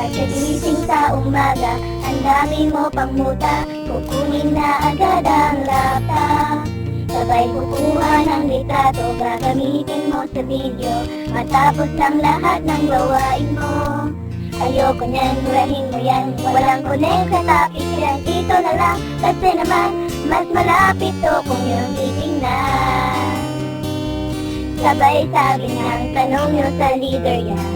Pagkagising sa umaga, ang dami mo pang muta, kukunin na agad ang laptop. Sabay kukuha ng litrato, gagamitin mo sa video, matapos ng lahat ng gawain mo. Ayoko niyan, murahin mo yan, walang connect sa topic yan. Dito na lang, kasi naman, mas malapit to kung yung titingnan. Sabay sabi niyang, tanong nyo sa leader yan.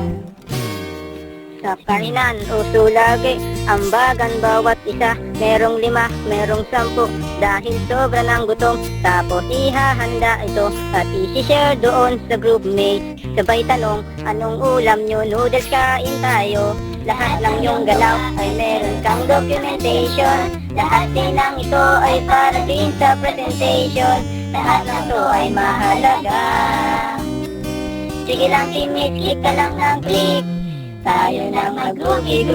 Sa kainan, uso lagi, ambagan bawat isa. Merong 5, merong 10, dahil sobra ng gutom. Tapos ihahanda ito at isi-share doon sa groupmates. Sabay tanong, anong ulam nyo? Noodles, kain tayo. Lahat ng yung galaw ay meron kang documentation. Lahat din ng ito ay para din sa presentation. Lahat ng to ay mahalaga. Sige lang teammates, click ka lang ng click. Tayo na mag-groupie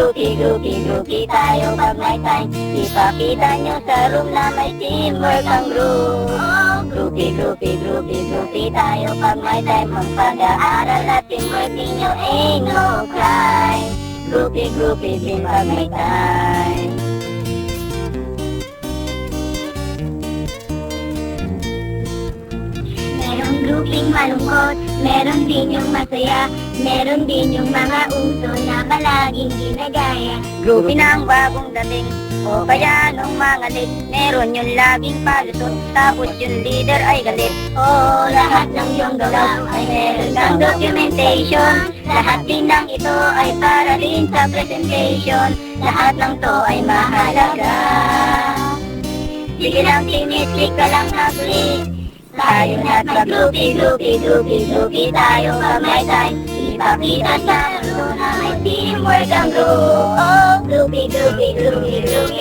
tayo pag may time. Ipakita nyo sa room na may teamwork ang group. Groupie tayo pag may time. Magpag-aaral at teamwork ninyo ain't no crime. Groupie din pag may time. Merong grouping malungkot, meron din yung masaya, meron din yung mga uso na palaging ginagaya. Groupie ng bagong dating, o kaya nung mga late. Meron yung laging palusot, tapos yung leader ay galit. Oo, lahat ng yung galaw ay meron kang documentation. Lahat din ng ito ay para rin sa presentation. Lahat ng to ay mahalaga. Sige lang teammates, click ka lang na click. Tayo na't mag-groupie tayo pag may time. Ipakita sa mundo na may teamwork ang group. Oh, groupie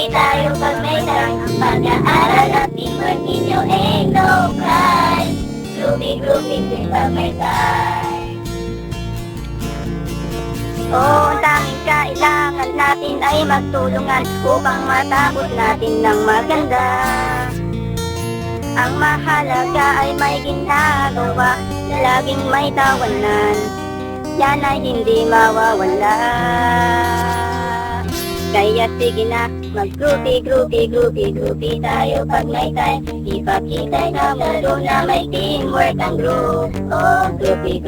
tayo pag may time. Ang pag-aaral at teamwork ninyo ain't no crime. Groupie din pag may time. Oo, ang tanging kailangan natin ay magtulungan upang matapos natin ng maganda. Ang mahalaga ay may ginagawa, laging may tawanan, yan ay hindi mawawala. Kaya sige na, mag-groupie tayo pag may time. Ipakita sa mundo na may teamwork ang group. Oh, groupie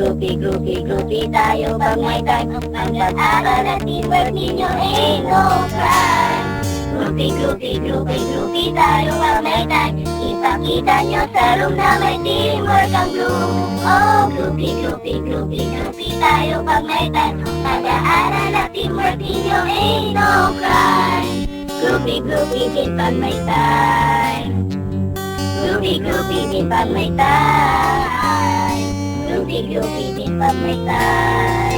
tayo pag may time. Ang pag-aaral at teamwork ninyo ain't no crime. Groupie tayo pag may time. Ipakita nyo sa room na may teamwork ang group. Oh, groupie tayo pag may time. Pag-aaral at teamwork ninyo ain't no crime. Groupie din pag may time. Groupie din pag may time. Groupie din pag may time.